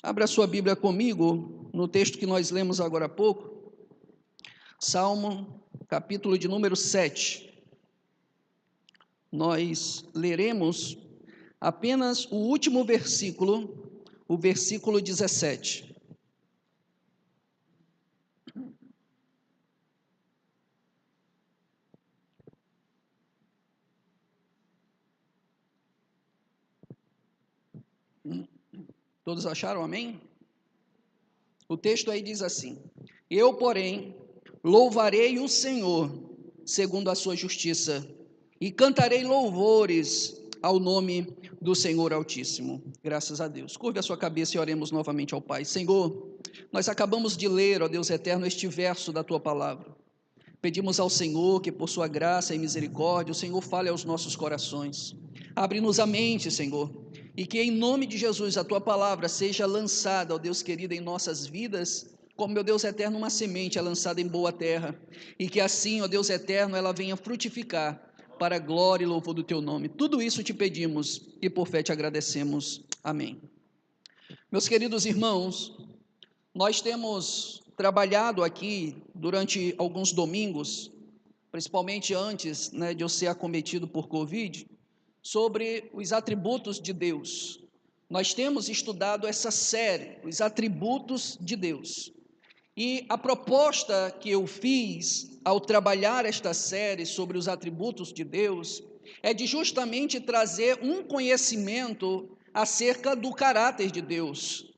Abra sua Bíblia comigo no texto que nós lemos agora há pouco, Salmo, capítulo de número 7. Nós leremos apenas o último versículo, o versículo 17. Todos acharam, amém? O texto aí diz assim: Eu, porém, louvarei o Senhor segundo a sua justiça, e cantarei louvores ao nome do Senhor Altíssimo. Graças a Deus. Curve a sua cabeça e oremos novamente ao Pai. Senhor, nós acabamos de ler, ó Deus eterno, este verso da tua palavra. Pedimos ao Senhor que, por sua graça e misericórdia, o Senhor fale aos nossos corações. Abre-nos a mente, Senhor, e que em nome de Jesus a tua palavra seja lançada, ó Deus querido, em nossas vidas, como, meu Deus eterno, uma semente é lançada em boa terra, e que assim, ó Deus eterno, ela venha frutificar para a glória e louvor do teu nome. Tudo isso te pedimos e por fé te agradecemos. Amém. Meus queridos irmãos, nós temos trabalhado aqui durante alguns domingos, principalmente antes, de eu ser acometido por Covid, sobre os atributos de Deus. Nós temos estudado essa série, os atributos de Deus. E a proposta que eu fiz ao trabalhar esta série sobre os atributos de Deus é de justamente trazer um conhecimento acerca do caráter de Deus.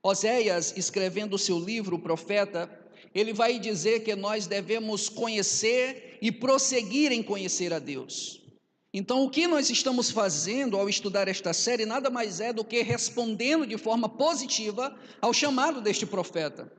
Oséias, escrevendo o seu livro, o profeta, ele vai dizer que nós devemos conhecer e prosseguir em conhecer a Deus. Então, o que nós estamos fazendo ao estudar esta série nada mais é do que respondendo de forma positiva ao chamado deste profeta.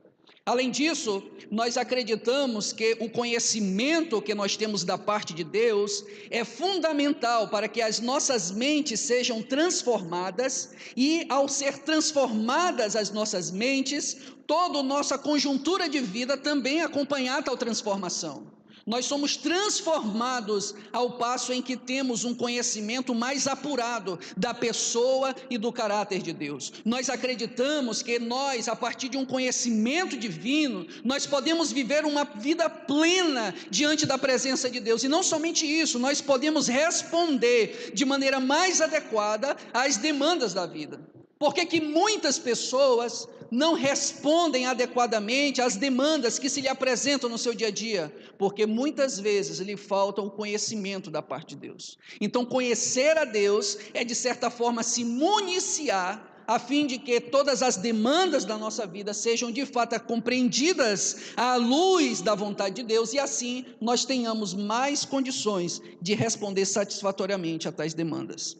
Além disso, nós acreditamos que o conhecimento que nós temos da parte de Deus é fundamental para que as nossas mentes sejam transformadas e, ao ser transformadas as nossas mentes, toda a nossa conjuntura de vida também acompanhar tal transformação. Nós somos transformados ao passo em que temos um conhecimento mais apurado da pessoa e do caráter de Deus. Nós acreditamos que nós, a partir de um conhecimento divino, nós podemos viver uma vida plena diante da presença de Deus. E não somente isso, nós podemos responder de maneira mais adequada às demandas da vida. Por que muitas pessoas não respondem adequadamente às demandas que se lhe apresentam no seu dia a dia? Porque muitas vezes lhe falta o conhecimento da parte de Deus. Então, conhecer a Deus é, de certa forma, se municiar, a fim de que todas as demandas da nossa vida sejam de fato compreendidas à luz da vontade de Deus, e assim nós tenhamos mais condições de responder satisfatoriamente a tais demandas.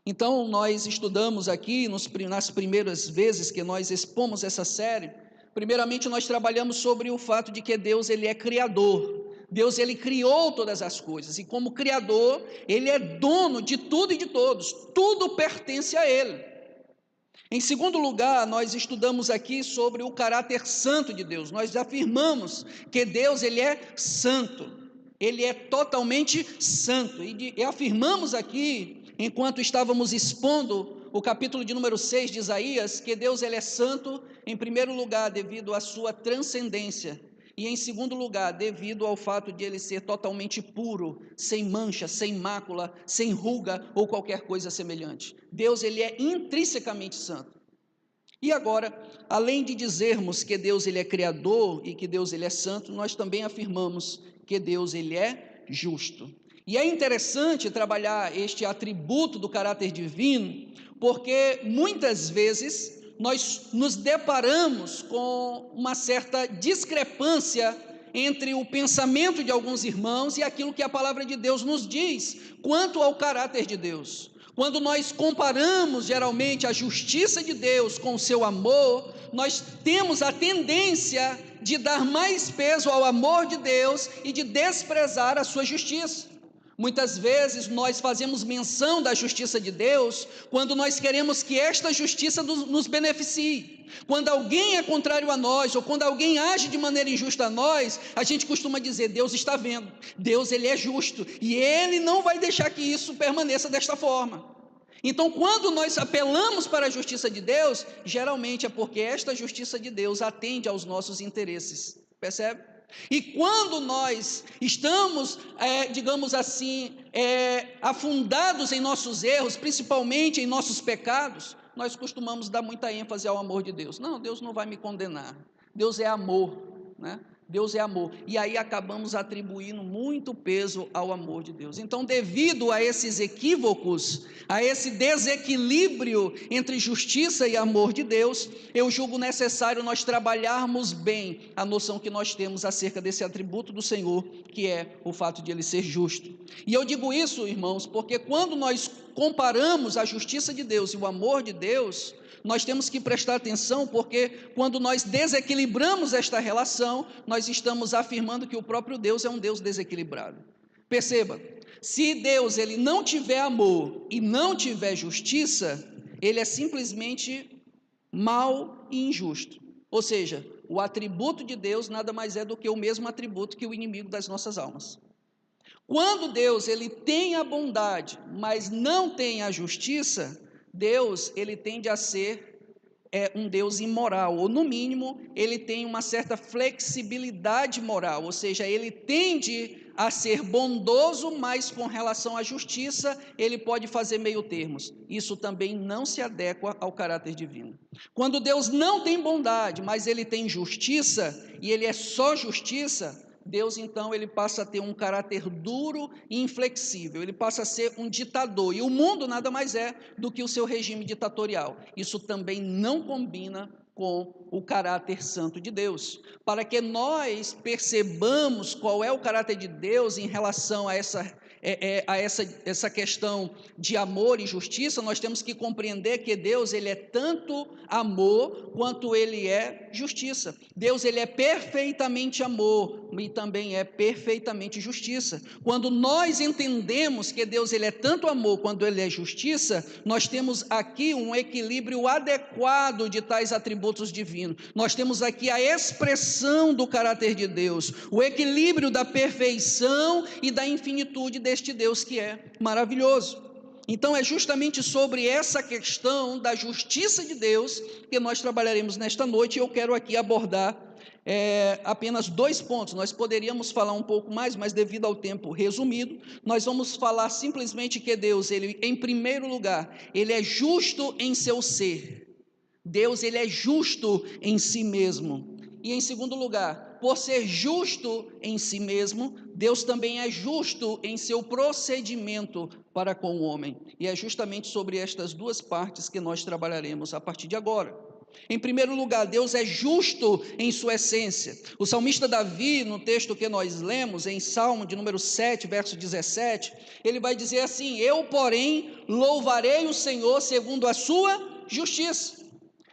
Então, nós estudamos aqui, nas primeiras vezes que nós expomos essa série, primeiramente nós trabalhamos sobre o fato de que Deus, ele é criador. Deus, ele criou todas as coisas, e como criador, ele é dono de tudo e de todos, tudo pertence a ele. Em segundo lugar, nós estudamos aqui sobre o caráter santo de Deus. Nós afirmamos que Deus, ele é santo, ele é totalmente santo, e afirmamos aqui, enquanto estávamos expondo o capítulo de número 6 de Isaías, que Deus, ele é santo, em primeiro lugar, devido à sua transcendência, e em segundo lugar, devido ao fato de ele ser totalmente puro, sem mancha, sem mácula, sem ruga ou qualquer coisa semelhante. Deus, ele é intrinsecamente santo. E agora, além de dizermos que Deus, ele é criador e que Deus, ele é santo, nós também afirmamos que Deus, ele é justo. E é interessante trabalhar este atributo do caráter divino, porque muitas vezes nós nos deparamos com uma certa discrepância entre o pensamento de alguns irmãos e aquilo que a palavra de Deus nos diz quanto ao caráter de Deus. Quando nós comparamos geralmente a justiça de Deus com o seu amor, nós temos a tendência de dar mais peso ao amor de Deus e de desprezar a sua justiça. Muitas vezes nós fazemos menção da justiça de Deus quando nós queremos que esta justiça nos beneficie. Quando alguém é contrário a nós, ou quando alguém age de maneira injusta a nós, a gente costuma dizer: Deus está vendo, Deus, ele é justo, e ele não vai deixar que isso permaneça desta forma. Então, quando nós apelamos para a justiça de Deus, geralmente é porque esta justiça de Deus atende aos nossos interesses, percebe? E quando nós estamos, digamos assim, afundados em nossos erros, principalmente em nossos pecados, nós costumamos dar muita ênfase ao amor de Deus. Não, Deus não vai me condenar, Deus é amor, né? Deus é amor, e aí acabamos atribuindo muito peso ao amor de Deus. Então, devido a esses equívocos, a esse desequilíbrio entre justiça e amor de Deus, eu julgo necessário nós trabalharmos bem a noção que nós temos acerca desse atributo do Senhor, que é o fato de Ele ser justo. E eu digo isso, irmãos, porque quando nós comparamos a justiça de Deus e o amor de Deus, nós temos que prestar atenção, porque quando nós desequilibramos esta relação, nós estamos afirmando que o próprio Deus é um Deus desequilibrado. Perceba, se Deus ele não tiver amor e não tiver justiça, ele é simplesmente mau e injusto. Ou seja, o atributo de Deus nada mais é do que o mesmo atributo que o inimigo das nossas almas. Quando Deus ele tem a bondade, mas não tem a justiça, Deus, ele tende a ser um Deus imoral, ou no mínimo, ele tem uma certa flexibilidade moral, ou seja, ele tende a ser bondoso, mas com relação à justiça, ele pode fazer meio termos. Isso também não se adequa ao caráter divino. Quando Deus não tem bondade, mas ele tem justiça, e ele é só justiça, Deus, então, ele passa a ter um caráter duro e inflexível, ele passa a ser um ditador, e o mundo nada mais é do que o seu regime ditatorial. Isso também não combina com o caráter santo de Deus. Para que nós percebamos qual é o caráter de Deus em relação a essa questão de amor e justiça, nós temos que compreender que Deus ele é tanto amor quanto ele é justiça. Deus ele é perfeitamente amor e também é perfeitamente justiça. Quando nós entendemos que Deus ele é tanto amor quanto ele é justiça, nós temos aqui um equilíbrio adequado de tais atributos divinos. Nós temos aqui a expressão do caráter de Deus, o equilíbrio da perfeição e da infinitude deste Deus que é maravilhoso. Então é justamente sobre essa questão da justiça de Deus que nós trabalharemos nesta noite, e eu quero aqui abordar apenas 2 pontos. Nós poderíamos falar um pouco mais, mas devido ao tempo resumido, nós vamos falar simplesmente que Deus, ele, em primeiro lugar, ele é justo em seu ser. Deus, ele é justo em si mesmo. E em segundo lugar, por ser justo em si mesmo, Deus também é justo em seu procedimento para com o homem. E é justamente sobre estas 2 partes que nós trabalharemos a partir de agora. Em primeiro lugar, Deus é justo em sua essência. O salmista Davi, no texto que nós lemos, em Salmo de número 7, verso 17, ele vai dizer assim: eu, porém, louvarei o Senhor segundo a sua justiça.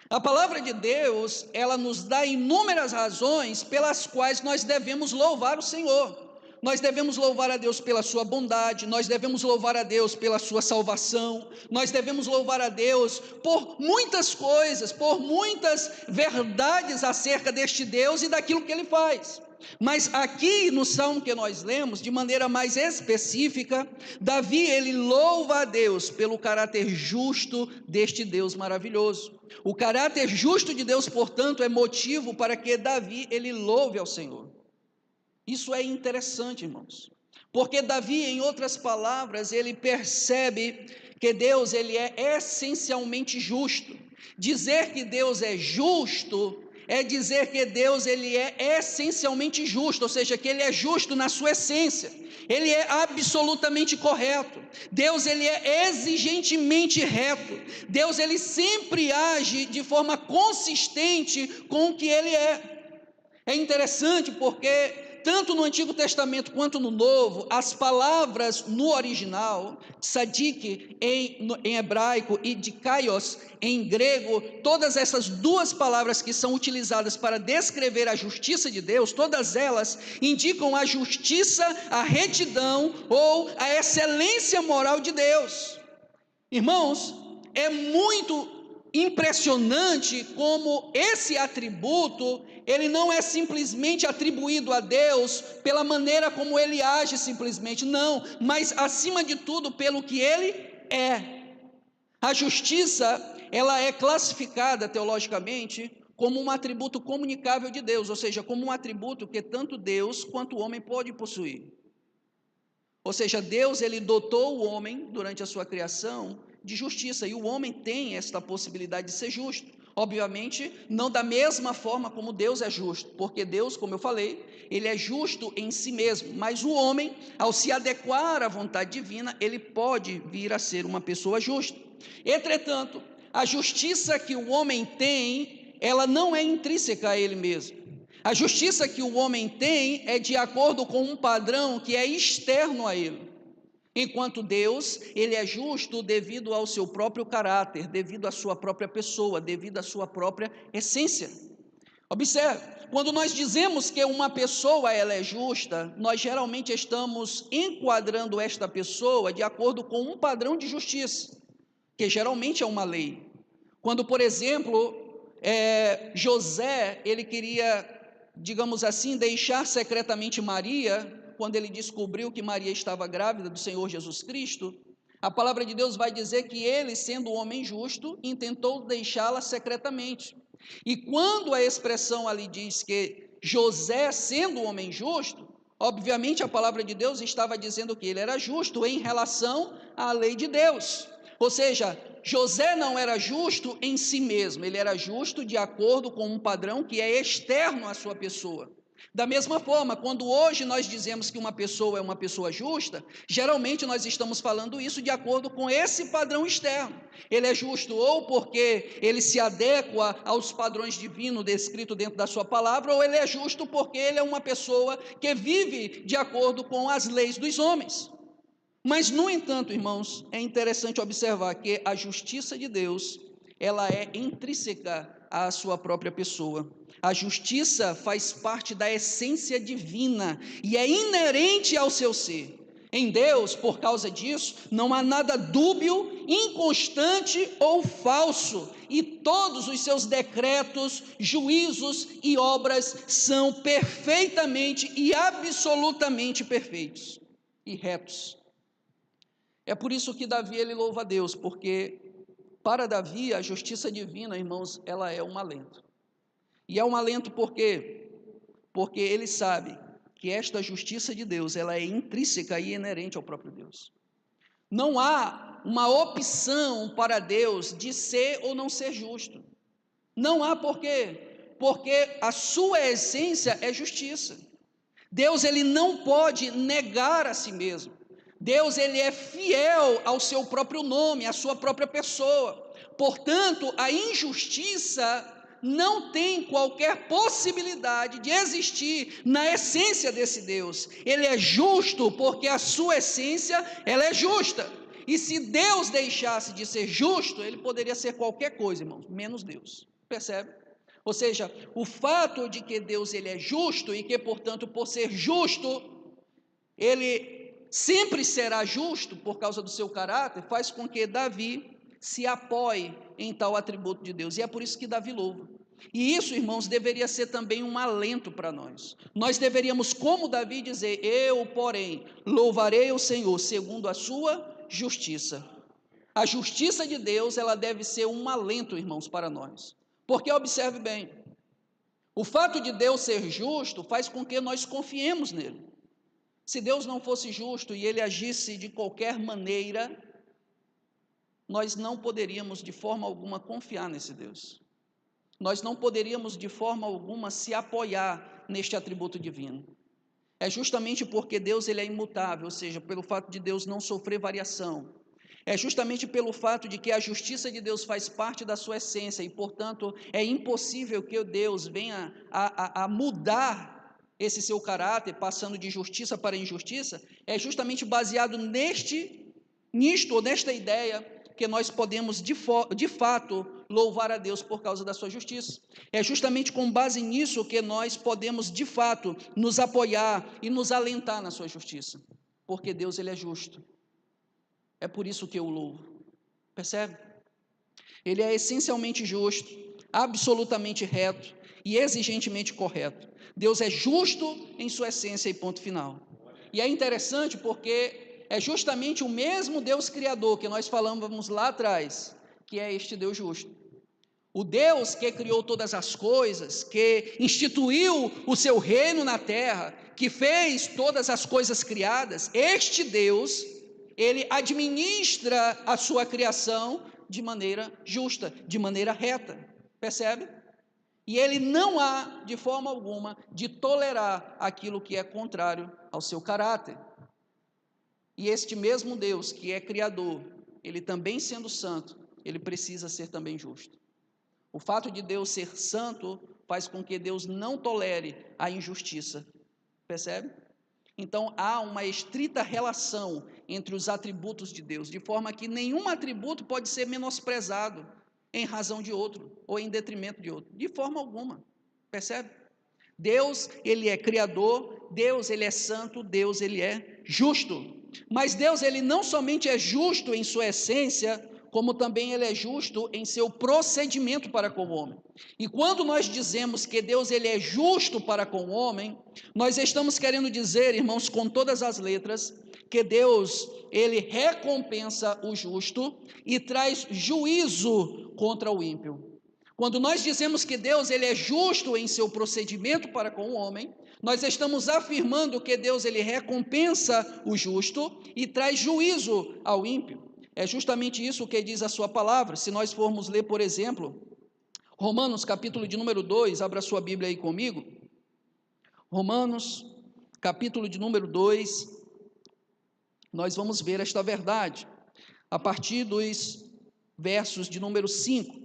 A palavra de Deus, ela nos dá inúmeras razões pelas quais nós devemos louvar o Senhor. Nós devemos louvar a Deus pela sua bondade, nós devemos louvar a Deus pela sua salvação, nós devemos louvar a Deus por muitas coisas, por muitas verdades acerca deste Deus e daquilo que Ele faz. Mas aqui no Salmo que nós lemos, de maneira mais específica, Davi, ele louva a Deus pelo caráter justo deste Deus maravilhoso. O caráter justo de Deus, portanto, é motivo para que Davi, ele louve ao Senhor. Isso é interessante, irmãos, porque Davi, em outras palavras, ele percebe que Deus, ele é essencialmente justo. Dizer que Deus é justo é dizer que Deus, ele é essencialmente justo, ou seja, que ele é justo na sua essência, ele é absolutamente correto. Deus, ele é exigentemente reto. Deus, ele sempre age de forma consistente com o que ele é. É interessante porque tanto no Antigo Testamento quanto no Novo, as palavras no original, tzadik em hebraico e dikaios em grego, todas essas 2 palavras que são utilizadas para descrever a justiça de Deus, todas elas indicam a justiça, a retidão ou a excelência moral de Deus. Irmãos, é muito impressionante como esse atributo, ele não é simplesmente atribuído a Deus pela maneira como ele age simplesmente, não, mas acima de tudo pelo que ele é. A justiça, ela é classificada teologicamente como um atributo comunicável de Deus, ou seja, como um atributo que tanto Deus quanto o homem pode possuir. Ou seja, Deus, ele dotou o homem, durante a sua criação, de justiça, e o homem tem esta possibilidade de ser justo. Obviamente, não da mesma forma como Deus é justo, porque Deus, como eu falei, ele é justo em si mesmo, mas o homem, ao se adequar à vontade divina, ele pode vir a ser uma pessoa justa. Entretanto, a justiça que o homem tem, ela não é intrínseca a ele mesmo. A justiça que o homem tem é de acordo com um padrão que é externo a ele. Enquanto Deus, ele é justo devido ao seu próprio caráter, devido à sua própria pessoa, devido à sua própria essência. Observe, quando nós dizemos que uma pessoa ela é justa, nós geralmente estamos enquadrando esta pessoa de acordo com um padrão de justiça, que geralmente é uma lei. Quando, por exemplo, José, ele queria, digamos assim, deixar secretamente Maria, quando ele descobriu que Maria estava grávida do Senhor Jesus Cristo, a palavra de Deus vai dizer que ele, sendo homem justo, intentou deixá-la secretamente. E quando a expressão ali diz que José, sendo homem justo, obviamente a palavra de Deus estava dizendo que ele era justo em relação à lei de Deus. Ou seja, José não era justo em si mesmo, ele era justo de acordo com um padrão que é externo à sua pessoa. Da mesma forma, quando hoje nós dizemos que uma pessoa é uma pessoa justa, geralmente nós estamos falando isso de acordo com esse padrão externo. Ele é justo ou porque ele se adequa aos padrões divinos descritos dentro da sua palavra, ou ele é justo porque ele é uma pessoa que vive de acordo com as leis dos homens. Mas, no entanto, irmãos, é interessante observar que a justiça de Deus, ela é intrínseca à sua própria pessoa. A justiça faz parte da essência divina e é inerente ao seu ser. Em Deus, por causa disso, não há nada dúbio, inconstante ou falso, e todos os seus decretos, juízos e obras são perfeitamente e absolutamente perfeitos e retos. É por isso que Davi, ele louva a Deus, porque para Davi a justiça divina, irmãos, ela é um alento. E é um alento por quê? Porque ele sabe que esta justiça de Deus, ela é intrínseca e inerente ao próprio Deus. Não há uma opção para Deus de ser ou não ser justo. Não há por quê? Porque a sua essência é justiça. Deus, ele não pode negar a si mesmo. Deus, ele é fiel ao seu próprio nome, à sua própria pessoa. Portanto, a injustiça não tem qualquer possibilidade de existir na essência desse Deus. Ele é justo porque a sua essência, ela é justa. E se Deus deixasse de ser justo, ele poderia ser qualquer coisa, irmãos, menos Deus. Percebe? Ou seja, o fato de que Deus, ele é justo e que, portanto, por ser justo, ele sempre será justo por causa do seu caráter, faz com que Davi se apoie em tal atributo de Deus, e é por isso que Davi louva. E isso, irmãos, deveria ser também um alento para nós. Nós deveríamos, como Davi, dizer: eu, porém, louvarei o Senhor segundo a sua justiça. A justiça de Deus, ela deve ser um alento, irmãos, para nós. Porque, observe bem, o fato de Deus ser justo faz com que nós confiemos nele. Se Deus não fosse justo e ele agisse de qualquer maneira, nós não poderíamos de forma alguma confiar nesse Deus. Nós não poderíamos de forma alguma se apoiar neste atributo divino. É justamente porque Deus, ele é imutável, ou seja, pelo fato de Deus não sofrer variação. É justamente pelo fato de que a justiça de Deus faz parte da sua essência e, portanto, é impossível que Deus venha a mudar esse seu caráter, passando de justiça para injustiça. É justamente baseado nesta ideia, que nós podemos de fato louvar a Deus por causa da sua justiça. É justamente com base nisso que nós podemos de fato nos apoiar e nos alentar na sua justiça, porque Deus, ele é justo. É por isso que eu o louvo. Percebe? Ele é essencialmente justo, absolutamente reto e exigentemente correto. Deus é justo em sua essência e ponto final. E é interessante porque é justamente o mesmo Deus Criador que nós falamos lá atrás, que é este Deus justo. O Deus que criou todas as coisas, que instituiu o seu reino na terra, que fez todas as coisas criadas, este Deus, ele administra a sua criação de maneira justa, de maneira reta, percebe? E ele não há, de forma alguma, de tolerar aquilo que é contrário ao seu caráter. E este mesmo Deus que é criador, ele também sendo santo, ele precisa ser também justo. O fato de Deus ser santo faz com que Deus não tolere a injustiça, percebe? Então há uma estrita relação entre os atributos de Deus, de forma que nenhum atributo pode ser menosprezado em razão de outro, ou em detrimento de outro, de forma alguma, percebe? Deus, ele é criador, Deus, ele é santo, Deus, ele é justo. Mas Deus, ele não somente é justo em sua essência, como também ele é justo em seu procedimento para com o homem. E quando nós dizemos que Deus ele é justo para com o homem, nós estamos querendo dizer, irmãos, com todas as letras, que Deus ele recompensa o justo e traz juízo contra o ímpio. Quando nós dizemos que Deus ele é justo em seu procedimento para com o homem, nós estamos afirmando que Deus ele recompensa o justo e traz juízo ao ímpio. É justamente isso que diz a sua palavra. Se nós formos ler, por exemplo, Romanos, capítulo de número 2, abra sua Bíblia aí comigo. Romanos, capítulo de número 2, nós vamos ver esta verdade, a partir dos versos de número 5.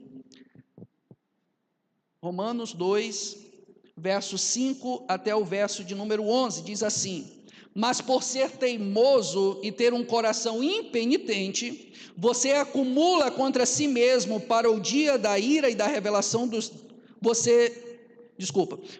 Romanos 2, verso 5 até o verso de número 11, diz assim: mas por ser teimoso e ter um coração impenitente, você acumula contra si mesmo para o dia da ira e da revelação dos...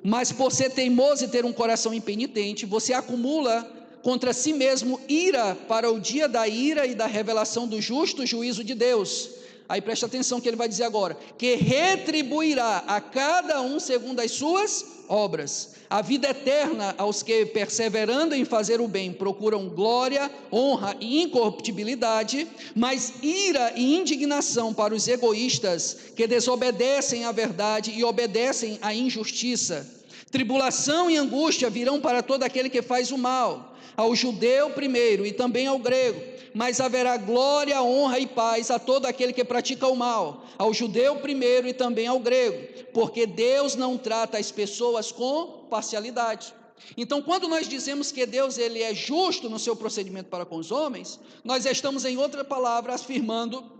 Mas por ser teimoso e ter um coração impenitente, você acumula contra si mesmo ira para o dia da ira e da revelação do justo juízo de Deus. Aí preste atenção que ele vai dizer agora, que retribuirá a cada um segundo as suas obras, a vida eterna aos que, perseverando em fazer o bem, procuram glória, honra e incorruptibilidade, mas ira e indignação para os egoístas, que desobedecem à verdade e obedecem à injustiça. Tribulação e angústia virão para todo aquele que faz o mal, ao judeu primeiro e também ao grego, mas haverá glória, honra e paz a todo aquele que pratica o mal, ao judeu primeiro e também ao grego, porque Deus não trata as pessoas com parcialidade. Então, quando nós dizemos que Deus ele é justo no seu procedimento para com os homens, nós estamos, em outra palavra, afirmando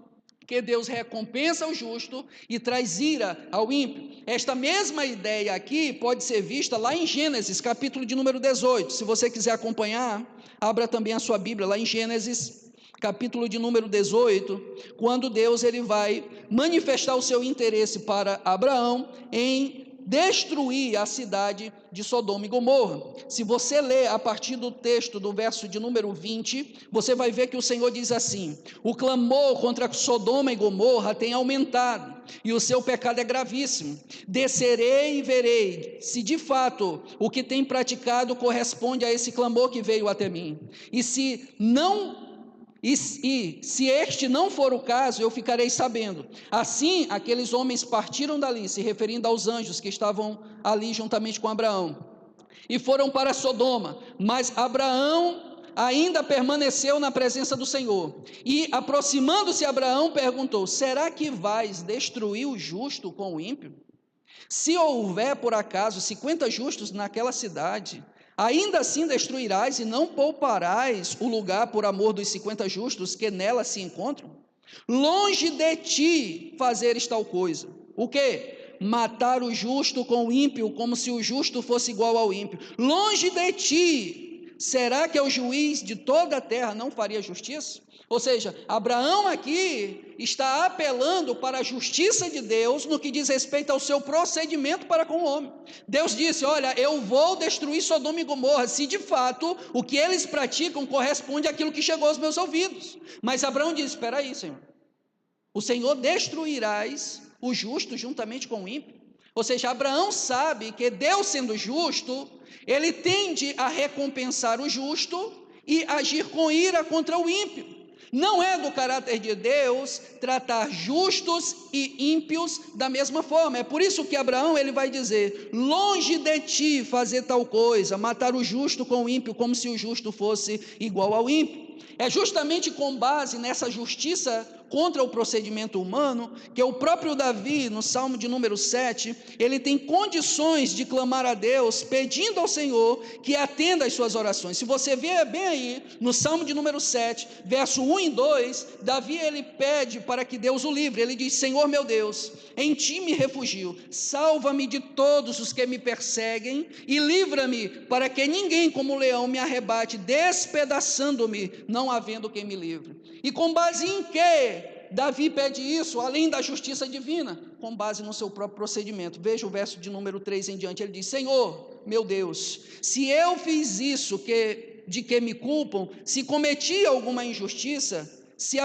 que Deus recompensa o justo e traz ira ao ímpio. Esta mesma ideia aqui pode ser vista lá em Gênesis, capítulo de número 18. Se você quiser acompanhar, abra também a sua Bíblia lá em Gênesis, capítulo de número 18, quando Deus ele vai manifestar o seu interesse para Abraão em destruir a cidade de Sodoma e Gomorra. Se você ler a partir do texto do verso de número 20, você vai ver que o Senhor diz assim: o clamor contra Sodoma e Gomorra tem aumentado, e o seu pecado é gravíssimo. Descerei e verei se de fato o que tem praticado corresponde a esse clamor que veio até mim. E se este não for o caso, eu ficarei sabendo. Assim, aqueles homens partiram dali, se referindo aos anjos que estavam ali juntamente com Abraão, e foram para Sodoma, mas Abraão ainda permaneceu na presença do Senhor. E aproximando-se Abraão, perguntou: será que vais destruir o justo com o ímpio? Se houver por acaso 50 justos naquela cidade, ainda assim destruirás e não pouparás o lugar por amor dos 50 justos que nela se encontram? Longe de ti fazeres tal coisa. O quê? Matar o justo com o ímpio, como se o justo fosse igual ao ímpio. Longe de ti. Será que o juiz de toda a terra não faria justiça? Ou seja, Abraão aqui está apelando para a justiça de Deus no que diz respeito ao seu procedimento para com o homem. Deus disse: olha, eu vou destruir Sodoma e Gomorra, se de fato o que eles praticam corresponde àquilo que chegou aos meus ouvidos. Mas Abraão disse: espera aí, Senhor, o Senhor destruirás o justo juntamente com o ímpio? Ou seja, Abraão sabe que Deus, sendo justo, ele tende a recompensar o justo e agir com ira contra o ímpio. Não é do caráter de Deus tratar justos e ímpios da mesma forma. É por isso que Abraão ele vai dizer: longe de ti fazer tal coisa, matar o justo com o ímpio, como se o justo fosse igual ao ímpio. É justamente com base nessa justiça contra o procedimento humano que o próprio Davi, no Salmo de número 7, ele tem condições de clamar a Deus, pedindo ao Senhor que atenda às suas orações. Se você ver bem aí, no Salmo de número 7, verso 1 e 2, Davi ele pede para que Deus o livre. Ele diz: Senhor meu Deus, em ti me refugio, salva-me de todos os que me perseguem e livra-me para que ninguém como leão me arrebate, despedaçando-me, não havendo quem me livre. E com base em que Davi pede isso, além da justiça divina? Com base no seu próprio procedimento. Veja o verso de número 3 em diante, ele diz: Senhor, meu Deus, se eu fiz isso de que me culpam, se cometi alguma injustiça, se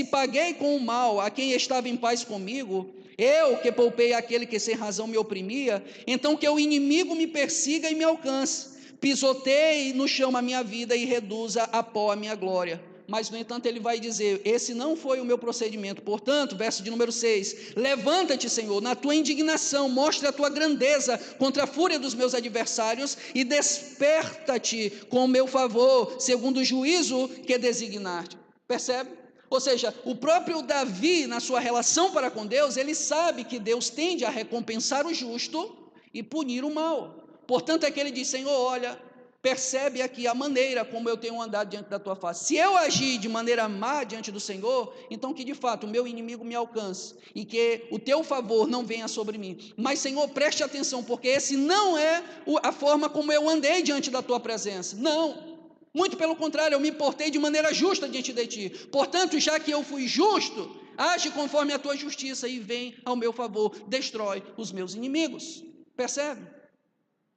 paguei com o mal a quem estava em paz comigo, eu que poupei aquele que sem razão me oprimia, então que o inimigo me persiga e me alcance, pisoteie no chão a minha vida e reduza a pó a minha glória. Mas, no entanto, ele vai dizer: esse não foi o meu procedimento. Portanto, verso de número 6, levanta-te, Senhor, na tua indignação, mostra a tua grandeza contra a fúria dos meus adversários e desperta-te com o meu favor, segundo o juízo que designar-te. Percebe? Ou seja, o próprio Davi, na sua relação para com Deus, ele sabe que Deus tende a recompensar o justo e punir o mal. Portanto, é que ele diz: Senhor, olha, percebe aqui a maneira como eu tenho andado diante da tua face. Se eu agir de maneira má diante do Senhor, então que de fato o meu inimigo me alcance e que o teu favor não venha sobre mim. Mas, Senhor, preste atenção, porque esse não é a forma como eu andei diante da tua presença. Não. Muito pelo contrário, eu me portei de maneira justa diante de ti. Portanto, já que eu fui justo, age conforme a tua justiça e vem ao meu favor, destrói os meus inimigos. Percebe?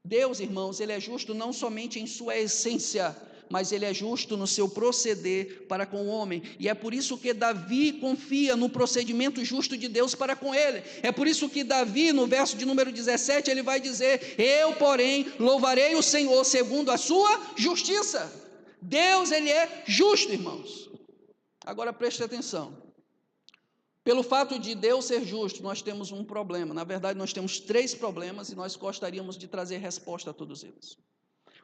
Deus, irmãos, ele é justo não somente em sua essência, mas ele é justo no seu proceder para com o homem. E é por isso que Davi confia no procedimento justo de Deus para com ele. É por isso que Davi, no verso de número 17, ele vai dizer: eu, porém, louvarei o Senhor segundo a sua justiça. Deus, ele é justo, irmãos. Agora preste atenção. Pelo fato de Deus ser justo, nós temos um problema. Na verdade, nós temos 3 problemas e nós gostaríamos de trazer resposta a todos eles.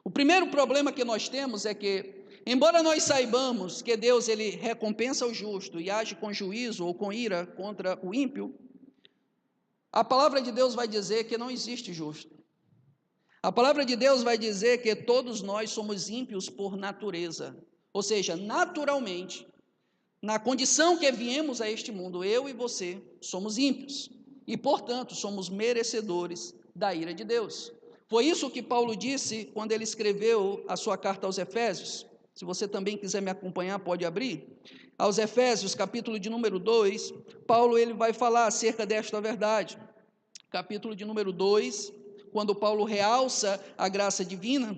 O primeiro problema que nós temos é que, embora nós saibamos que Deus ele recompensa o justo e age com juízo ou com ira contra o ímpio, a palavra de Deus vai dizer que não existe justo. A palavra de Deus vai dizer que todos nós somos ímpios por natureza, ou seja, naturalmente, na condição que viemos a este mundo, eu e você somos ímpios e, portanto, somos merecedores da ira de Deus. Foi isso que Paulo disse quando ele escreveu a sua carta aos Efésios. Se você também quiser me acompanhar, pode abrir. Aos Efésios, capítulo de número 2, Paulo ele vai falar acerca desta verdade. Capítulo de número 2, quando Paulo realça a graça divina,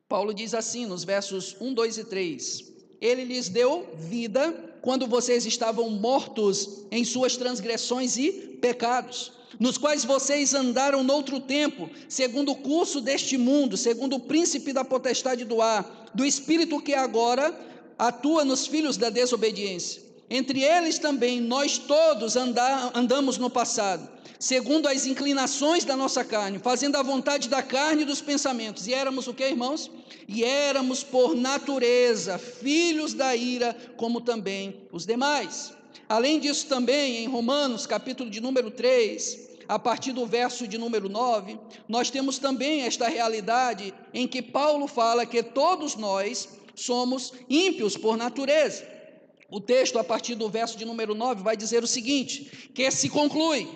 Paulo diz assim nos versos 1, 2 e 3: ele lhes deu vida quando vocês estavam mortos em suas transgressões e pecados, nos quais vocês andaram noutro tempo, segundo o curso deste mundo, segundo o príncipe da potestade do ar, do espírito que agora atua nos filhos da desobediência. Entre eles também nós todos andamos no passado, segundo as inclinações da nossa carne, fazendo a vontade da carne e dos pensamentos. E éramos o que, irmãos? E éramos por natureza filhos da ira, como também os demais. Além disso também, em Romanos, capítulo de número 3, a partir do verso de número 9, nós temos também esta realidade em que Paulo fala que todos nós somos ímpios por natureza. O texto, a partir do verso de número 9, vai dizer o seguinte, que se conclui: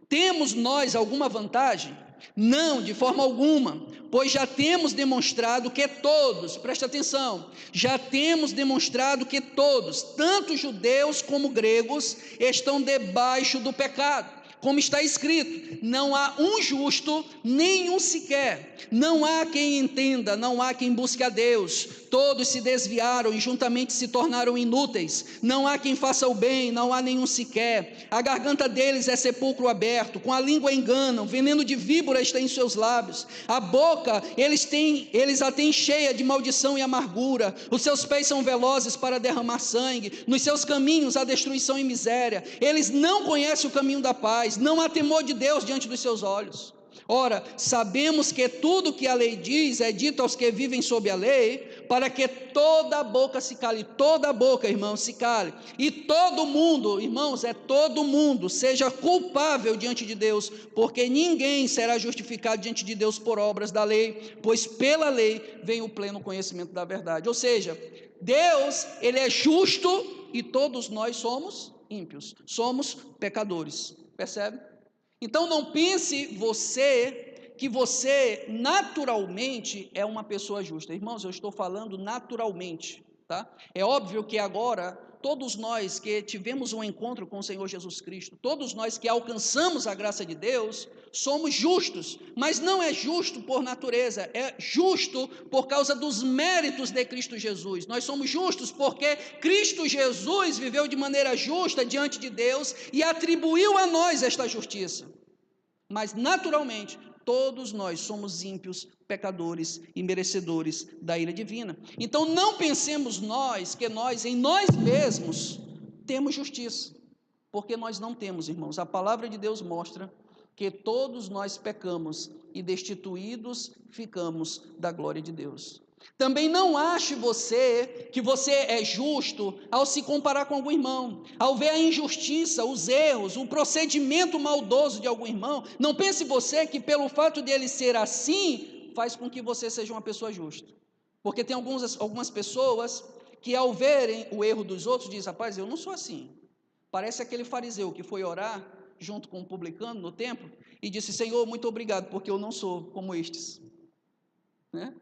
temos nós alguma vantagem? Não, de forma alguma, pois já temos demonstrado que todos, presta atenção, já temos demonstrado que todos, tanto judeus como gregos, estão debaixo do pecado, como está escrito: não há um justo, nenhum sequer, não há quem entenda, não há quem busque a Deus, todos se desviaram e juntamente se tornaram inúteis, não há quem faça o bem, não há nenhum sequer, a garganta deles é sepulcro aberto, com a língua enganam, veneno de víbora está em seus lábios, a boca eles a têm cheia de maldição e amargura, os seus pés são velozes para derramar sangue, nos seus caminhos há destruição e miséria, eles não conhecem o caminho da paz, não há temor de Deus diante dos seus olhos. Ora, sabemos que tudo que a lei diz é dito aos que vivem sob a lei, para que toda a boca se cale, toda a boca, irmãos, se cale, e todo mundo, irmãos, todo mundo, seja culpável diante de Deus, porque ninguém será justificado diante de Deus por obras da lei, pois pela lei vem o pleno conhecimento da verdade. Ou seja, Deus, Ele é justo e todos nós somos ímpios, somos pecadores, percebe? Então não pense que você naturalmente é uma pessoa justa. Irmãos, eu estou falando naturalmente, tá? É óbvio que agora, todos nós que tivemos um encontro com o Senhor Jesus Cristo, todos nós que alcançamos a graça de Deus, somos justos, mas não é justo por natureza, é justo por causa dos méritos de Cristo Jesus. Nós somos justos porque Cristo Jesus viveu de maneira justa diante de Deus e atribuiu a nós esta justiça. Mas naturalmente, todos nós somos ímpios, pecadores e merecedores da ira divina. Então não pensemos que nós em nós mesmos temos justiça, porque nós não temos, irmãos. A palavra de Deus mostra que todos nós pecamos e destituídos ficamos da glória de Deus. Também não ache que você é justo ao se comparar com algum irmão, ao ver a injustiça, os erros, o procedimento maldoso de algum irmão. Não pense você que pelo fato de ele ser assim, faz com que você seja uma pessoa justa. Porque tem algumas pessoas que ao verem o erro dos outros, dizem: rapaz, eu não sou assim. Parece aquele fariseu que foi orar junto com um publicano no templo e disse: Senhor, muito obrigado, porque eu não sou como estes, né?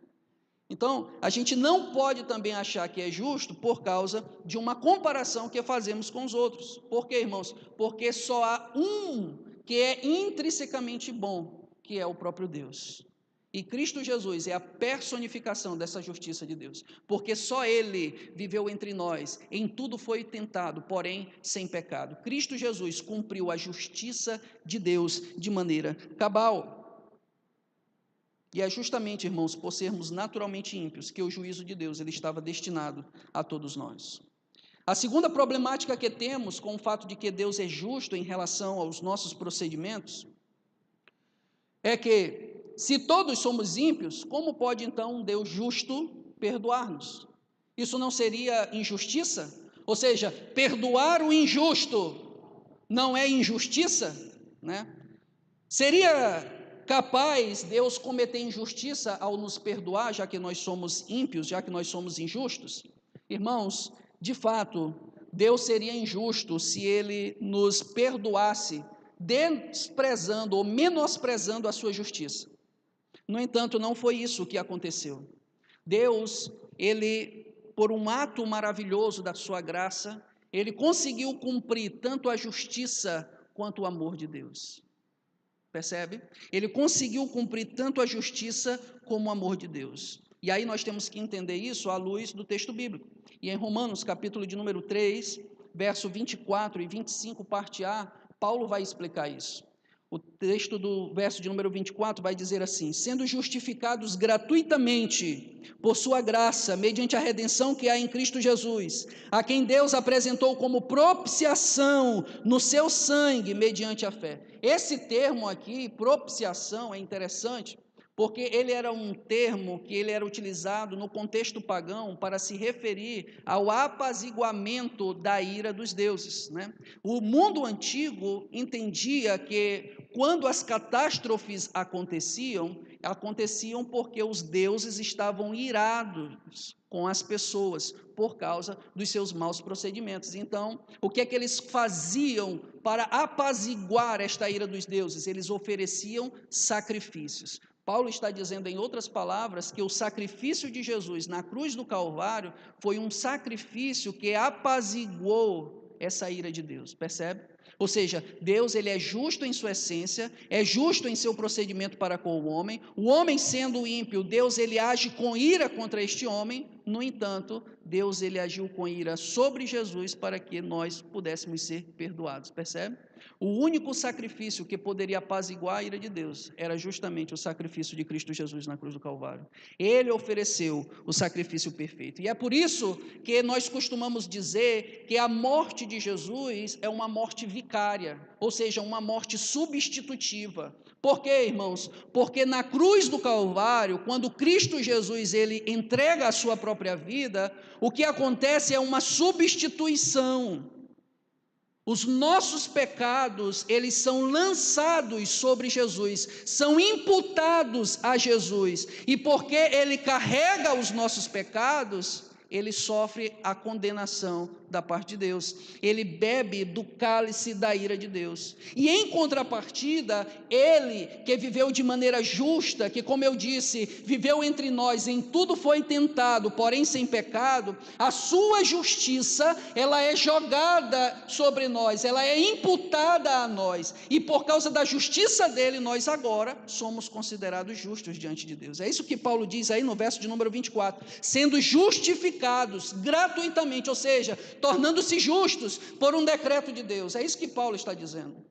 Então, a gente não pode também achar que é justo por causa de uma comparação que fazemos com os outros. Por quê, irmãos? Porque só há um que é intrinsecamente bom, que é o próprio Deus. E Cristo Jesus é a personificação dessa justiça de Deus, porque só Ele viveu entre nós, em tudo foi tentado, porém sem pecado. Cristo Jesus cumpriu a justiça de Deus de maneira cabal. E é justamente, irmãos, por sermos naturalmente ímpios, que o juízo de Deus ele estava destinado a todos nós. A segunda problemática que temos com o fato de que Deus é justo em relação aos nossos procedimentos é que, se todos somos ímpios, como pode então um Deus justo perdoar-nos? Isso não seria injustiça? Ou seja, perdoar o injusto não é injustiça, né? Seria capaz Deus cometer injustiça ao nos perdoar, já que nós somos ímpios, já que nós somos injustos? Irmãos, de fato, Deus seria injusto se Ele nos perdoasse, desprezando ou menosprezando a sua justiça. No entanto, não foi isso que aconteceu. Deus, Ele, por um ato maravilhoso da sua graça, Ele conseguiu cumprir tanto a justiça quanto o amor de Deus. Percebe? Ele conseguiu cumprir tanto a justiça como o amor de Deus. E aí nós temos que entender isso à luz do texto bíblico. E em Romanos, capítulo de número 3, verso 24 e 25, parte A, Paulo vai explicar isso. O texto do verso de número 24 vai dizer assim: sendo justificados gratuitamente por sua graça, mediante a redenção que há em Cristo Jesus, a quem Deus apresentou como propiciação no seu sangue, mediante a fé. Esse termo aqui, propiciação, é interessante, porque ele era um termo que ele era utilizado no contexto pagão para se referir ao apaziguamento da ira dos deuses, né? O mundo antigo entendia que quando as catástrofes aconteciam porque os deuses estavam irados com as pessoas por causa dos seus maus procedimentos. Então, o que é que eles faziam para apaziguar esta ira dos deuses? Eles ofereciam sacrifícios. Paulo está dizendo, em outras palavras, que o sacrifício de Jesus na cruz do Calvário foi um sacrifício que apaziguou essa ira de Deus, percebe? Ou seja, Deus ele é justo em sua essência, é justo em seu procedimento para com o homem sendo ímpio, Deus ele age com ira contra este homem. No entanto, Deus ele agiu com ira sobre Jesus para que nós pudéssemos ser perdoados, percebe? O único sacrifício que poderia apaziguar a ira de Deus era justamente o sacrifício de Cristo Jesus na cruz do Calvário. Ele ofereceu o sacrifício perfeito. E é por isso que nós costumamos dizer que a morte de Jesus é uma morte vicária, ou seja, uma morte substitutiva. Por quê, irmãos? Porque na cruz do Calvário, quando Cristo Jesus ele entrega a sua própria vida, o que acontece é uma substituição. Os nossos pecados, eles são lançados sobre Jesus, são imputados a Jesus, e porque ele carrega os nossos pecados, ele sofre a condenação da parte de Deus, ele bebe do cálice da ira de Deus, e em contrapartida, ele que viveu de maneira justa, que como eu disse, viveu entre nós, em tudo foi tentado, porém sem pecado, a sua justiça, ela é jogada sobre nós, ela é imputada a nós, e por causa da justiça dele, nós agora somos considerados justos diante de Deus. É isso que Paulo diz aí no verso de número 24, sendo justificados gratuitamente, ou seja, tornando-se justos por um decreto de Deus. É isso que Paulo está dizendo.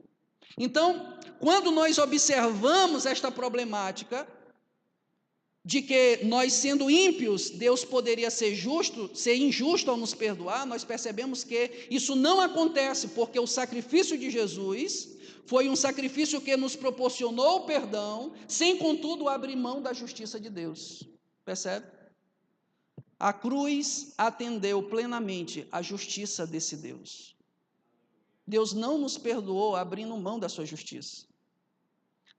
Então, quando nós observamos esta problemática de que nós sendo ímpios, Deus poderia ser justo, ser injusto ao nos perdoar, nós percebemos que isso não acontece, porque o sacrifício de Jesus foi um sacrifício que nos proporcionou o perdão, sem contudo abrir mão da justiça de Deus. Percebe? A cruz atendeu plenamente a justiça desse Deus. Deus não nos perdoou abrindo mão da sua justiça.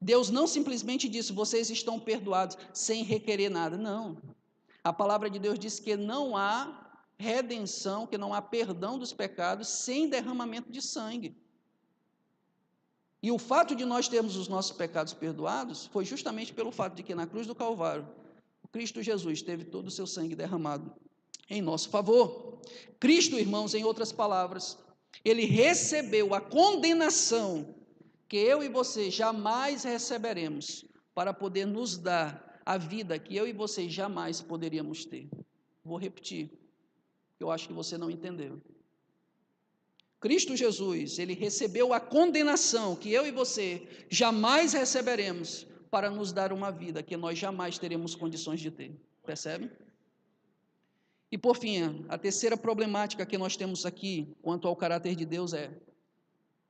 Deus não simplesmente disse, vocês estão perdoados, sem requerer nada. Não. A palavra de Deus diz que não há redenção, que não há perdão dos pecados sem derramamento de sangue. E o fato de nós termos os nossos pecados perdoados foi justamente pelo fato de que na cruz do Calvário, Cristo Jesus teve todo o seu sangue derramado em nosso favor. Cristo, irmãos, em outras palavras, ele recebeu a condenação que eu e você jamais receberemos para poder nos dar a vida que eu e você jamais poderíamos ter. Vou repetir, eu acho que você não entendeu. Cristo Jesus, ele recebeu a condenação que eu e você jamais receberemos para nos dar uma vida que nós jamais teremos condições de ter, percebe? E por fim, a terceira problemática que nós temos aqui, quanto ao caráter de Deus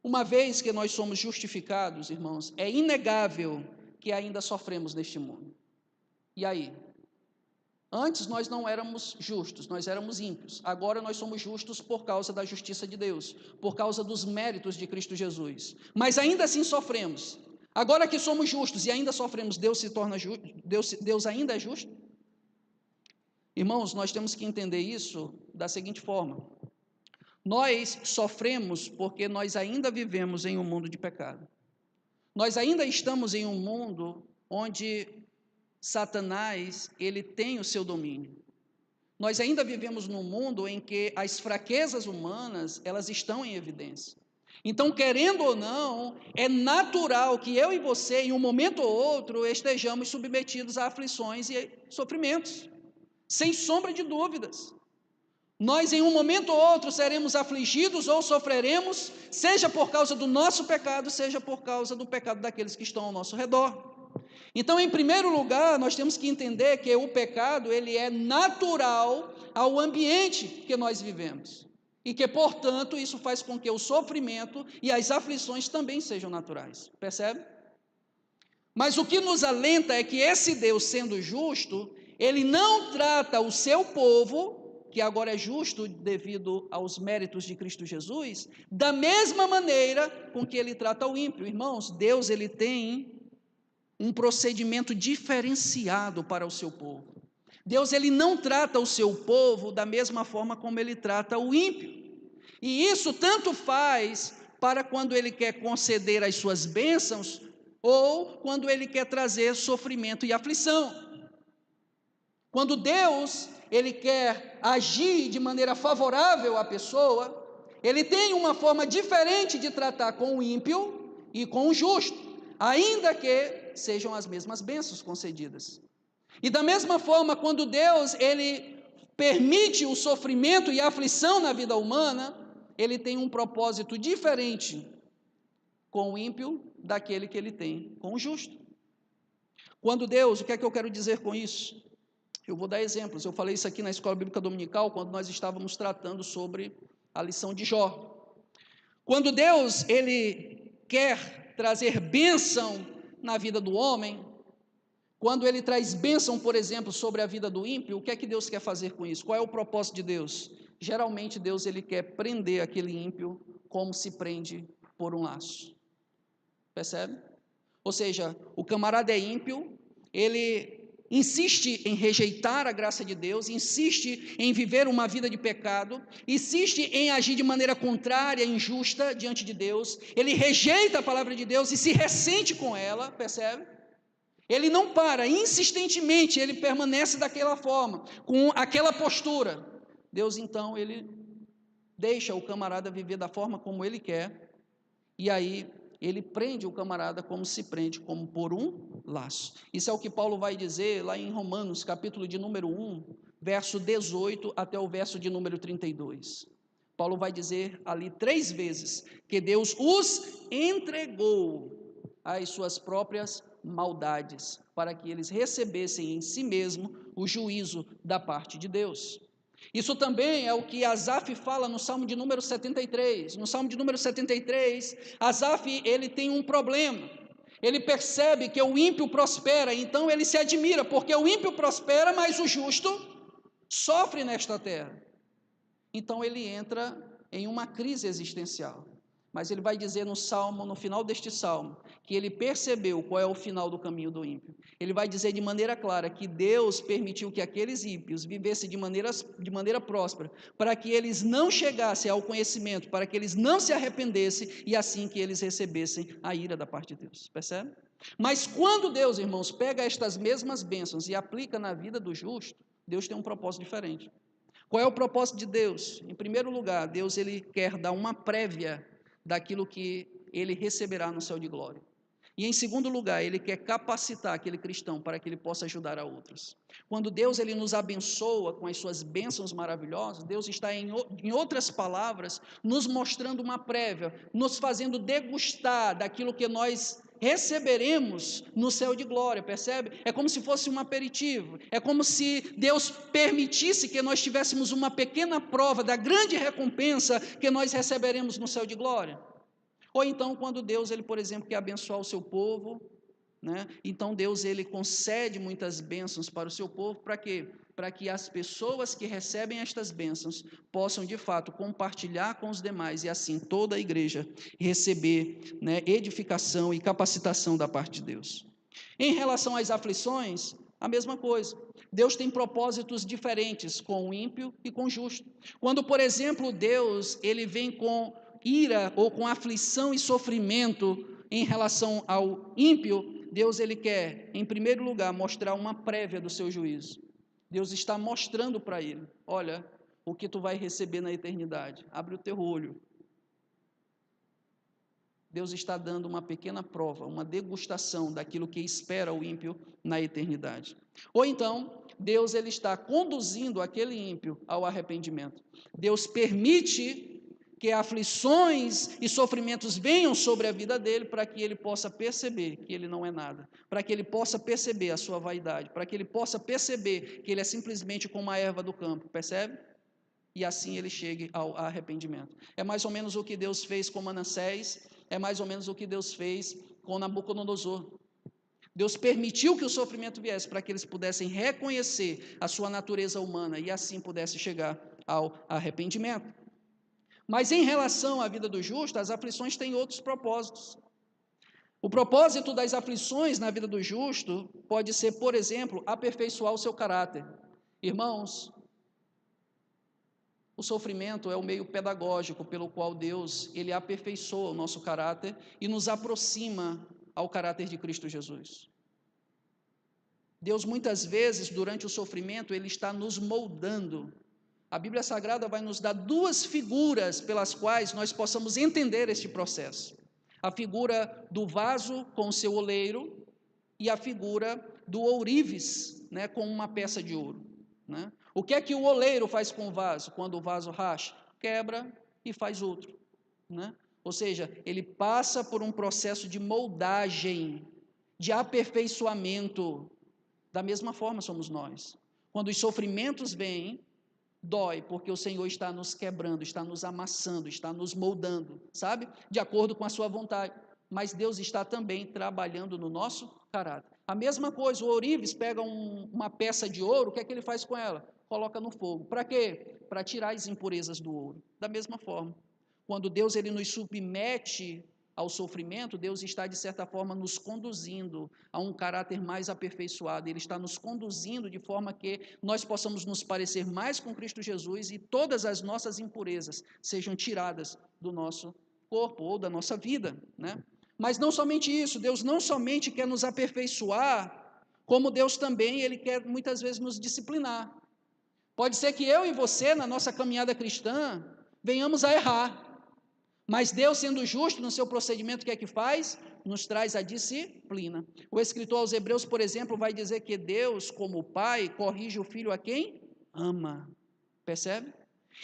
uma vez que nós somos justificados, irmãos, é inegável que ainda sofremos neste mundo. E aí? Antes nós não éramos justos, nós éramos ímpios, agora nós somos justos por causa da justiça de Deus, por causa dos méritos de Cristo Jesus, mas ainda assim sofremos. Agora que somos justos e ainda sofremos, Deus se torna justo? Deus ainda é justo? Irmãos, nós temos que entender isso da seguinte forma. Nós sofremos porque nós ainda vivemos em um mundo de pecado. Nós ainda estamos em um mundo onde Satanás, ele tem o seu domínio. Nós ainda vivemos num mundo em que as fraquezas humanas, elas estão em evidência. Então, querendo ou não, é natural que eu e você, em um momento ou outro, estejamos submetidos a aflições e sofrimentos, sem sombra de dúvidas. Nós, em um momento ou outro, seremos afligidos ou sofreremos, seja por causa do nosso pecado, seja por causa do pecado daqueles que estão ao nosso redor. Então, em primeiro lugar, nós temos que entender que o pecado, ele é natural ao ambiente que nós vivemos. E que, portanto, isso faz com que o sofrimento e as aflições também sejam naturais, percebe? Mas o que nos alenta é que esse Deus, sendo justo, ele não trata o seu povo, que agora é justo devido aos méritos de Cristo Jesus, da mesma maneira com que ele trata o ímpio. Irmãos, Deus ele tem um procedimento diferenciado para o seu povo. Deus ele não trata o seu povo da mesma forma como ele trata o ímpio. E isso tanto faz para quando ele quer conceder as suas bênçãos ou quando ele quer trazer sofrimento e aflição. Quando Deus ele quer agir de maneira favorável à pessoa, ele tem uma forma diferente de tratar com o ímpio e com o justo, ainda que sejam as mesmas bênçãos concedidas. E da mesma forma, quando Deus ele permite o sofrimento e a aflição na vida humana, ele tem um propósito diferente com o ímpio daquele que ele tem com o justo. Quando Deus, o que é que eu quero dizer com isso? Eu vou dar exemplos. Eu falei isso aqui na Escola Bíblica Dominical, quando nós estávamos tratando sobre a lição de Jó. Quando Deus, ele quer trazer bênção na vida do homem, quando ele traz bênção, por exemplo, sobre a vida do ímpio, o que é que Deus quer fazer com isso? Qual é o propósito de Deus? Geralmente Deus ele quer prender aquele ímpio como se prende por um laço. Percebe? Ou seja, o camarada é ímpio, ele insiste em rejeitar a graça de Deus, insiste em viver uma vida de pecado, insiste em agir de maneira contrária, injusta diante de Deus, ele rejeita a palavra de Deus e se ressente com ela, percebe? Ele não para, insistentemente ele permanece daquela forma, com aquela postura. Deus então, ele deixa o camarada viver da forma como ele quer, e aí ele prende o camarada como se prende, como por um laço. Isso é o que Paulo vai dizer lá em Romanos, capítulo de número 1, verso 18 até o verso de número 32. Paulo vai dizer ali 3 vezes que Deus os entregou às suas próprias maldades, para que eles recebessem em si mesmo o juízo da parte de Deus. Isso também é o que Asaf fala no Salmo de número 73. No Salmo de número 73, Asaf, ele tem um problema. Ele percebe que o ímpio prospera, então ele se admira, porque o ímpio prospera, mas o justo sofre nesta terra. Então ele entra em uma crise existencial. Mas ele vai dizer no Salmo, no final deste Salmo, que ele percebeu qual é o final do caminho do ímpio. Ele vai dizer de maneira clara que Deus permitiu que aqueles ímpios vivessem de maneira próspera, para que eles não chegassem ao conhecimento, para que eles não se arrependessem e assim que eles recebessem a ira da parte de Deus. Percebe? Mas quando Deus, irmãos, pega estas mesmas bênçãos e aplica na vida do justo, Deus tem um propósito diferente. Qual é o propósito de Deus? Em primeiro lugar, Deus ele quer dar uma prévia daquilo que ele receberá no céu de glória. E em segundo lugar, ele quer capacitar aquele cristão para que ele possa ajudar a outros. Quando Deus ele nos abençoa com as suas bênçãos maravilhosas, Deus está, em outras palavras, nos mostrando uma prévia, nos fazendo degustar daquilo que nós receberemos no céu de glória, percebe? É como se fosse um aperitivo, é como se Deus permitisse que nós tivéssemos uma pequena prova da grande recompensa que nós receberemos no céu de glória. Ou então, quando Deus, ele, por exemplo, quer abençoar o seu povo, né? Então Deus, ele concede muitas bênçãos para o seu povo, para quê? Para que as pessoas que recebem estas bênçãos possam, de fato, compartilhar com os demais e assim toda a igreja receber, né, edificação e capacitação da parte de Deus. Em relação às aflições, a mesma coisa. Deus tem propósitos diferentes com o ímpio e com o justo. Quando, por exemplo, Deus, ele vem com ira ou com aflição e sofrimento em relação ao ímpio, Deus ele quer, em primeiro lugar, mostrar uma prévia do seu juízo. Deus está mostrando para ele, olha, o que tu vai receber na eternidade. Abre o teu olho. Deus está dando uma pequena prova, uma degustação daquilo que espera o ímpio na eternidade. Ou então, Deus ele está conduzindo aquele ímpio ao arrependimento. Deus permite que aflições e sofrimentos venham sobre a vida dele para que ele possa perceber que ele não é nada, para que ele possa perceber a sua vaidade, para que ele possa perceber que ele é simplesmente como a erva do campo, percebe? E assim ele chegue ao arrependimento. É mais ou menos o que Deus fez com Manassés, é mais ou menos o que Deus fez com Nabucodonosor. Deus permitiu que o sofrimento viesse para que eles pudessem reconhecer a sua natureza humana e assim pudesse chegar ao arrependimento. Mas em relação à vida do justo, as aflições têm outros propósitos. O propósito das aflições na vida do justo pode ser, por exemplo, aperfeiçoar o seu caráter. Irmãos, o sofrimento é o meio pedagógico pelo qual Deus ele aperfeiçoa o nosso caráter e nos aproxima ao caráter de Cristo Jesus. Deus muitas vezes, durante o sofrimento, ele está nos moldando A Bíblia Sagrada vai nos dar duas figuras pelas quais nós possamos entender este processo. A figura do vaso com o seu oleiro e a figura do ourives, né, com uma peça de ouro. Né? O que é que o oleiro faz com o vaso? Quando o vaso racha, quebra e faz outro. Né? Ou seja, ele passa por um processo de moldagem, de aperfeiçoamento. Da mesma forma somos nós. Quando os sofrimentos vêm, dói, porque o Senhor está nos quebrando, está nos amassando, está nos moldando, sabe? De acordo com a sua vontade. Mas Deus está também trabalhando no nosso caráter. A mesma coisa, o ourives pega uma peça de ouro, o que é que ele faz com ela? Coloca no fogo. Para quê? Para tirar as impurezas do ouro. Da mesma forma. Quando Deus ele nos submete ao sofrimento, Deus está, de certa forma, nos conduzindo a um caráter mais aperfeiçoado. Ele está nos conduzindo de forma que nós possamos nos parecer mais com Cristo Jesus e todas as nossas impurezas sejam tiradas do nosso corpo ou da nossa vida, né? Mas não somente isso, Deus não somente quer nos aperfeiçoar, como Deus também, Ele quer muitas vezes nos disciplinar. Pode ser que eu e você, na nossa caminhada cristã, venhamos a errar. Mas Deus, sendo justo no seu procedimento, o que é que faz? Nos traz a disciplina. O escritor aos Hebreus, por exemplo, vai dizer que Deus, como pai, corrige o filho a quem ama. Percebe?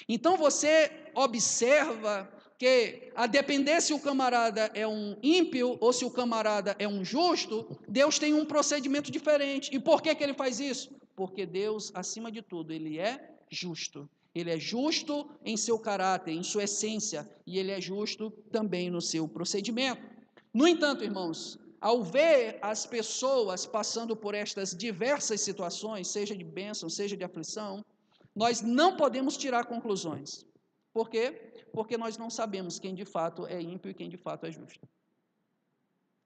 Então você observa que, a depender se o camarada é um ímpio ou se o camarada é um justo, Deus tem um procedimento diferente. E por que ele faz isso? Porque Deus, acima de tudo, Ele é justo. Ele é justo em seu caráter, em sua essência, e Ele é justo também no seu procedimento. No entanto, irmãos, ao ver as pessoas passando por estas diversas situações, seja de bênção, seja de aflição, nós não podemos tirar conclusões. Por quê? Porque nós não sabemos quem de fato é ímpio e quem de fato é justo.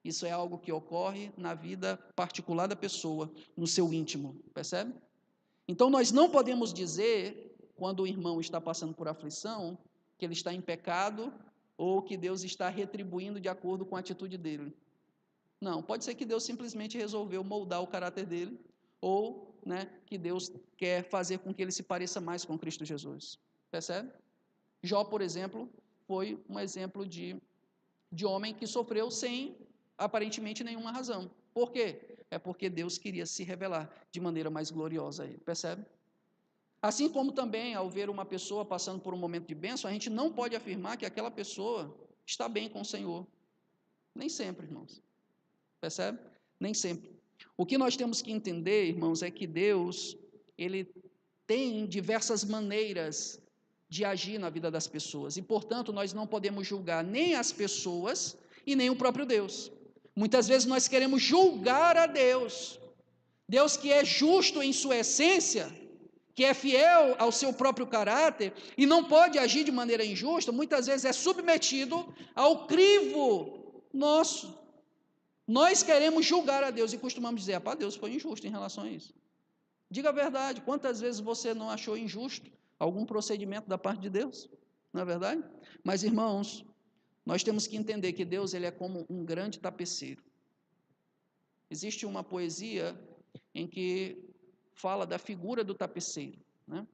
Isso é algo que ocorre na vida particular da pessoa, no seu íntimo, percebe? Então nós não podemos dizer, quando o irmão está passando por aflição, que ele está em pecado ou que Deus está retribuindo de acordo com a atitude dele. Não, pode ser que Deus simplesmente resolveu moldar o caráter dele, ou que Deus quer fazer com que ele se pareça mais com Cristo Jesus. Percebe? Jó, por exemplo, foi um exemplo de homem que sofreu sem, aparentemente, nenhuma razão. Por quê? É porque Deus queria se revelar de maneira mais gloriosa a ele. Percebe? Assim como também, ao ver uma pessoa passando por um momento de bênção, a gente não pode afirmar que aquela pessoa está bem com o Senhor. Nem sempre, irmãos. Percebe? Nem sempre. O que nós temos que entender, irmãos, é que Deus, Ele tem diversas maneiras de agir na vida das pessoas. E, portanto, nós não podemos julgar nem as pessoas e nem o próprio Deus. Muitas vezes nós queremos julgar a Deus. Deus que é justo em sua essência, que é fiel ao seu próprio caráter e não pode agir de maneira injusta, muitas vezes é submetido ao crivo nosso. Nós queremos julgar a Deus e costumamos dizer, Deus foi injusto em relação a isso. Diga a verdade, quantas vezes você não achou injusto algum procedimento da parte de Deus? Não é verdade? Mas, irmãos, nós temos que entender que Deus ele é como um grande tapeceiro. Existe uma poesia em que fala da figura do tapeceiro. Né?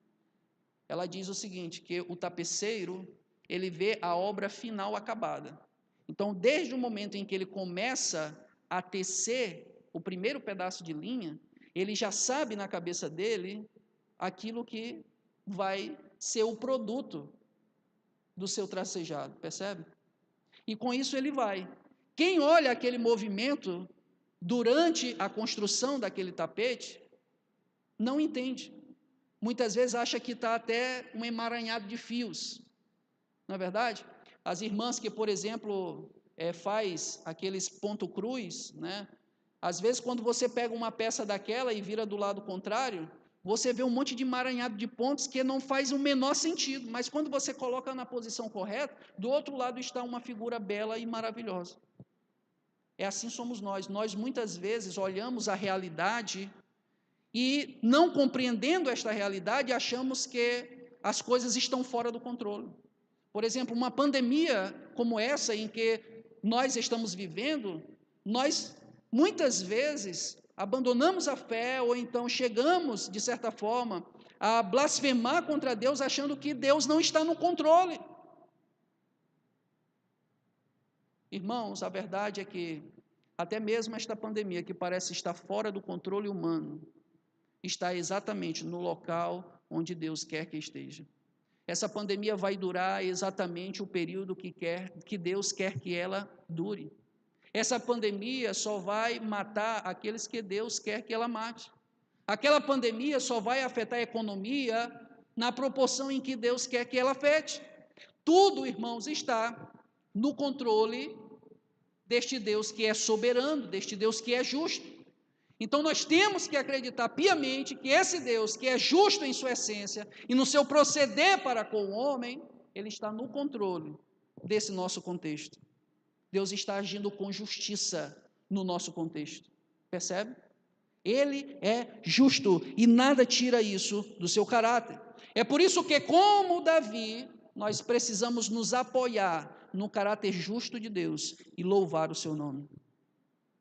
Ela diz o seguinte, que o tapeceiro, ele vê a obra final acabada. Então, desde o momento em que ele começa a tecer o primeiro pedaço de linha, ele já sabe na cabeça dele aquilo que vai ser o produto do seu tracejado, percebe? E com isso ele vai. Quem olha aquele movimento durante a construção daquele tapete, não entende. Muitas vezes acha que está até um emaranhado de fios. Não é verdade? As irmãs que, por exemplo, faz aqueles ponto cruz, né? Às vezes, quando você pega uma peça daquela e vira do lado contrário, você vê um monte de emaranhado de pontos que não faz o menor sentido, mas quando você coloca na posição correta, do outro lado está uma figura bela e maravilhosa. É assim somos nós. Nós, muitas vezes, olhamos a realidade e, não compreendendo esta realidade, achamos que as coisas estão fora do controle. Por exemplo, uma pandemia como essa em que nós estamos vivendo, nós muitas vezes abandonamos a fé ou então chegamos, de certa forma, a blasfemar contra Deus, achando que Deus não está no controle. Irmãos, a verdade é que até mesmo esta pandemia, que parece estar fora do controle humano, está exatamente no local onde Deus quer que esteja. Essa pandemia vai durar exatamente o período que Deus quer que ela dure. Essa pandemia só vai matar aqueles que Deus quer que ela mate. Aquela pandemia só vai afetar a economia na proporção em que Deus quer que ela afete. Tudo, irmãos, está no controle deste Deus que é soberano, deste Deus que é justo. Então nós temos que acreditar piamente que esse Deus, que é justo em sua essência e no seu proceder para com o homem, ele está no controle desse nosso contexto. Deus está agindo com justiça no nosso contexto. Percebe? Ele é justo e nada tira isso do seu caráter. É por isso que, como Davi, nós precisamos nos apoiar no caráter justo de Deus e louvar o seu nome.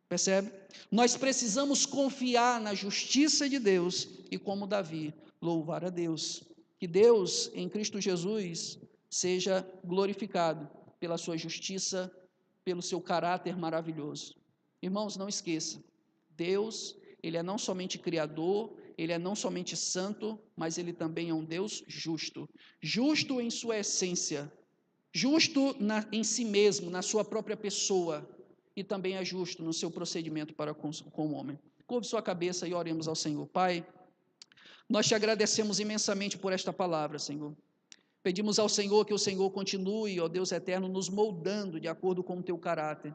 Percebe? Nós precisamos confiar na justiça de Deus e, como Davi, louvar a Deus. Que Deus, em Cristo Jesus, seja glorificado pela sua justiça, pelo seu caráter maravilhoso. Irmãos, não esqueça, Deus, ele é não somente criador, ele é não somente santo, mas ele também é um Deus justo. Justo em sua essência, justo em si mesmo, na sua própria pessoa, e também é justo no seu procedimento para com o homem. Curve sua cabeça e oremos ao Senhor. Pai, nós te agradecemos imensamente por esta palavra, Senhor. Pedimos ao Senhor que o Senhor continue, ó Deus eterno, nos moldando de acordo com o teu caráter.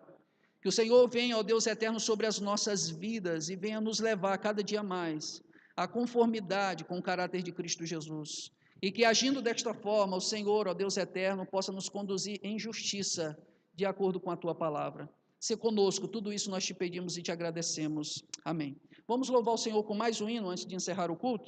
Que o Senhor venha, ó Deus eterno, sobre as nossas vidas e venha nos levar cada dia mais à conformidade com o caráter de Cristo Jesus. E que agindo desta forma, o Senhor, ó Deus eterno, possa nos conduzir em justiça, de acordo com a tua palavra. Se conosco, tudo isso nós te pedimos e te agradecemos. Amém. Vamos louvar o Senhor com mais um hino antes de encerrar o culto?